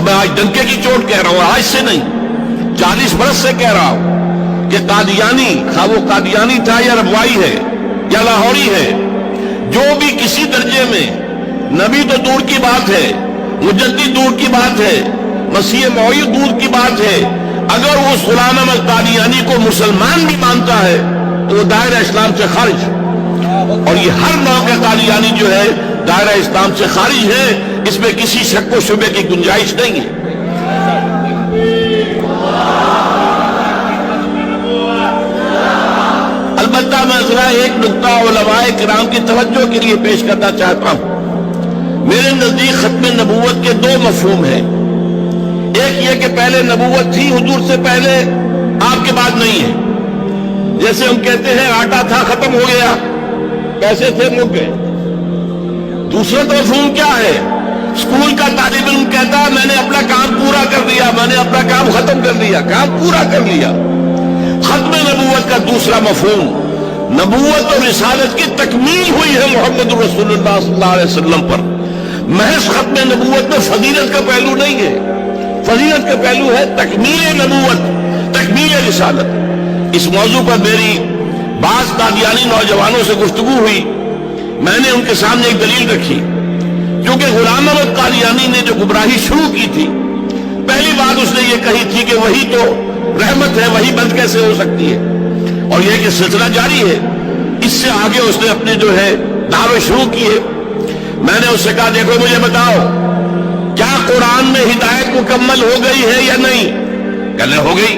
میں آج ڈنکے کی چوٹ کہہ رہا ہوں، آج سے نہیں 40 برس سے کہہ رہا ہوں کہ قادیانی، خواہ وہ قادیانی تھا یا ربوائی ہے یا لاہوری ہے، جو بھی کسی درجے میں، نبی تو دور کی بات ہے، مجدد دور کی بات ہے، مسیح موعود دور کی بات ہے، اگر اس غلام احمد قادیانی کو مسلمان بھی مانتا ہے تو وہ دائرہ اسلام سے خارج، اور یہ ہر نوع کا قادیانی جو ہے دائرہ اسلام سے خارج ہے، اس میں کسی شک و شبے کی گنجائش نہیں ہے۔ البتہ میں ذرا ایک نقطہ علماء کرام کی توجہ کے لیے پیش کرنا چاہتا ہوں۔ میرے نزدیک ختم نبوت کے 2 مفہوم ہیں۔ ایک یہ کہ پہلے نبوت تھی حضور سے پہلے، آپ کے بعد نہیں ہے۔ جیسے ہم کہتے ہیں آٹا تھا ختم ہو گیا، پیسے تھے مک گئے۔ دوسرا تو مفہوم کیا ہے؟ اسکول کا طالب علم کہتا ہے میں نے اپنا کام پورا کر لیا، میں نے اپنا کام ختم کر لیا، کام پورا کر لیا۔ ختم نبوت کا دوسرا مفہوم، نبوت اور رسالت کی تکمیل ہوئی ہے محمد رسول اللہ صلی اللہ علیہ وسلم پر۔ محض ختم نبوت میں فضیلت کا پہلو نہیں ہے، فضیلت کا پہلو ہے تکمیل نبوت، تکمیل رسالت۔ اس موضوع پر میری بعض قادیانی نوجوانوں سے گفتگو ہوئی، میں نے ان کے سامنے ایک دلیل رکھی، کیونکہ غلام احمد قادیانی نے جو گمراہی شروع کی تھی، پہلی بات اس نے یہ کہی تھی کہ وہی تو رحمت ہے، وہی بند کیسے ہو سکتی ہے، اور یہ کہ سلسلہ جاری ہے۔ اس سے آگے اس نے اپنے جو ہے دعوے شروع کیے۔ میں نے اس سے کہا دیکھو مجھے بتاؤ کیا قرآن میں ہدایت مکمل ہو گئی ہے یا نہیں؟ کہنے ہو گئی۔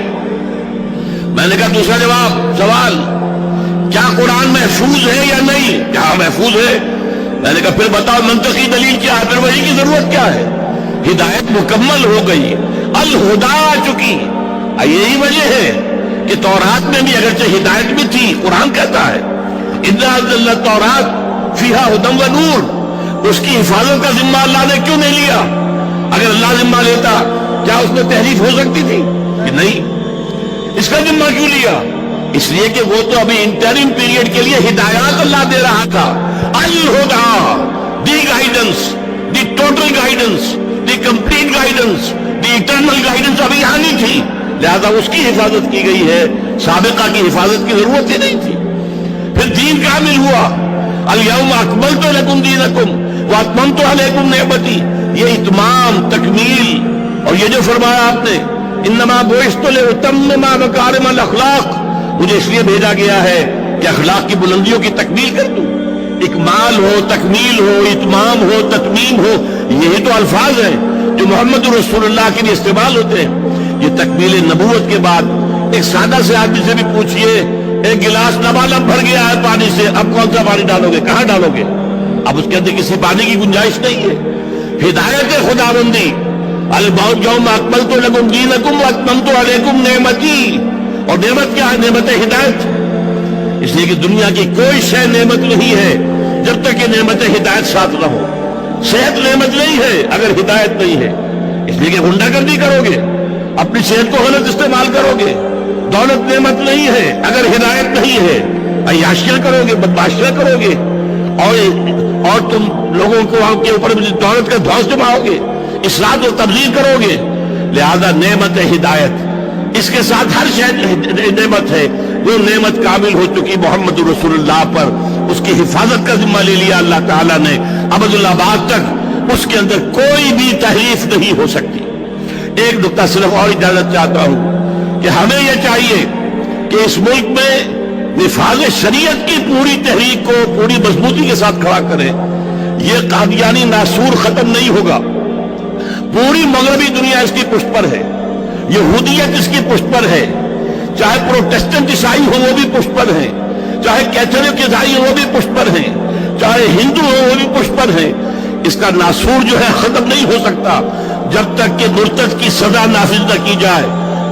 میں نے کہا دوسرا سوال کیا قرآن محفوظ ہے یا نہیں؟ کیا محفوظ ہے۔ میں نے کہا پھر بتاؤ منطقی دلیل کیا ہے، پھر وہی کی ضرورت کیا ہے؟ ہدایت مکمل ہو گئی، الہدا آ چکی۔ یہی وجہ ہے کہ تورات میں بھی اگرچہ ہدایت بھی تھی، قرآن کہتا ہے اِنَّا أَنزَلْنَا التَّوْرَاةَ فِيهَا هُدًى وَنُورٌ، اس کی حفاظت کا ذمہ اللہ نے کیوں نہیں لیا؟ اگر اللہ ذمہ لیتا کیا اس میں تحریف ہو سکتی تھی؟ کہ نہیں۔ اس کا ذمہ کیوں لیا؟ اس لیے کہ وہ تو ابھی انٹرم پیریڈ کے لیے ہدایات اللہ دے رہا تھا۔ الہدا، the guidance, the total guidance, the complete guidance, the eternal guidance ابھی یہاں نہیں تھی، لہذا اس کی حفاظت کی گئی ہے، سابقہ کی حفاظت کی ضرورت ہی نہیں تھی۔ پھر دین کامل ہوا، الیوم اکملت لکم دینکم واتممت علیکم نعمتی، یہ اتمام، تکمیل۔ اور یہ جو فرمایا آپ نے انما بعثت لاتمم مکارم الاخلاق، مجھے اس لیے بھیجا گیا ہے کہ اخلاق کی بلندیوں کی تکمیل کر دوں۔ اکمال ہو، تکمیل ہو، اتمام ہو، تتمیم ہو، یہی تو الفاظ ہیں جو محمد رسول اللہ کے لیے استعمال ہوتے ہیں۔ یہ تکمیل نبوت کے بعد ایک سادہ سے آدمی سے بھی پوچھئے، ایک گلاس لبالب بھر گیا ہے پانی سے، اب کون سا پانی ڈالو گے، کہاں ڈالو گے؟ اب اس کے اندر کسی پانی کی گنجائش نہیں ہے۔ ہدایت خداوندی، اليوم اکملت لکم دینکم واتممت علیکم نعمتی، اور نعمت کیا ہے؟ نعمت ہدایت۔ اس لیے کہ دنیا کی کوئی شے نعمت نہیں ہے جب تک کہ نعمت ہدایت ساتھ نہ ہو۔ صحت نعمت نہیں ہے اگر ہدایت نہیں ہے، اس لیے کہ غنڈہ گردی کرو گے، اپنی صحت کو غلط استعمال کرو گے۔ دولت نعمت نہیں ہے اگر ہدایت نہیں ہے، عیاشیاں کرو گے، بدماشیاں کرو گے، اور تم لوگوں کو کے اوپر دولت کا دھوس جماؤ گے، اصلاح و تبذیر کرو گے۔ لہذا نعمت ہدایت، اس کے ساتھ ہر شے نعمت ہے۔ وہ نعمت کامل ہو چکی محمد رسول اللہ پر، اس کی حفاظت کا ذمہ لے لیا اللہ تعالیٰ نے ابد الآباد تک، اس کے اندر کوئی بھی تحریف نہیں ہو سکتی۔ ایک نقطہ صرف اور اجازت چاہتا ہوں کہ ہمیں یہ چاہیے کہ اس ملک میں نفاذ شریعت کی پوری تحریک کو پوری مضبوطی کے ساتھ کھڑا کریں۔ یہ قادیانی ناسور ختم نہیں ہوگا، پوری مغربی دنیا اس کی پشت پر ہے، یہودیت اس کی پشت پر ہے، چاہے پروٹسٹنٹ عیسائی ہو وہ بھی پشت پر ہیں، چاہے کیتھولک عیسائی ہو وہ بھی پشت پر ہیں، چاہے ہندو ہو وہ بھی پشت پر ہیں۔ اس کا ناسور جو ہے ختم نہیں ہو سکتا جب تک کہ مرتد کی سزا نافذ نہ کی جائے،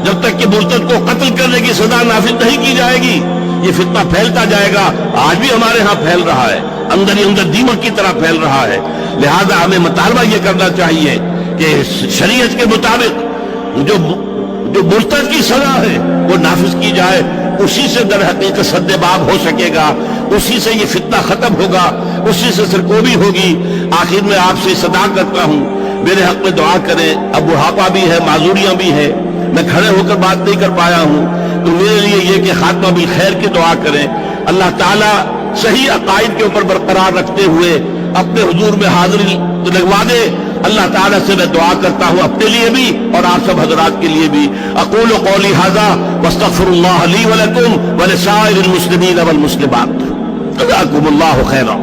جب تک کہ مرتد کو قتل کرنے کی سزا نافذ نہیں کی جائے گی، یہ فتنہ پھیلتا جائے گا۔ آج بھی ہمارے ہاں پھیل رہا ہے، اندر ہی اندر دیمک کی طرح پھیل رہا ہے۔ لہذا ہمیں مطالبہ یہ کرنا چاہیے کہ شریعت کے مطابق جو مرتد کی سزا ہے وہ نافذ کی جائے، اسی سے در حقیقت سد باب ہو سکے گا، اسی سے یہ فتنہ ختم ہوگا، اسی سے سرکوبی ہوگی۔ آخر میں آپ سے صدا کرتا ہوں، میرے حق میں دعا کریں. اب بڑھاپا بھی ہے, معذوریاں بھی ہیں, میں کھڑے ہو کر بات نہیں کر پایا ہوں, تو میرے لیے یہ کہ خاتمہ بالخیر کی دعا کریں. اللہ تعالیٰ صحیح عقائد کے اوپر برقرار رکھتے ہوئے اپنے حضور میں حاضری لگوا دے. اللہ تعالیٰ سے میں دعا کرتا ہوں اپنے لیے بھی اور آپ سب حضرات کے لیے بھی. اقول قولی ھذا واستغفر اللہ لی ولکم ولسائر المسلمین والمسلمات. جزاکم اللہ خیرا.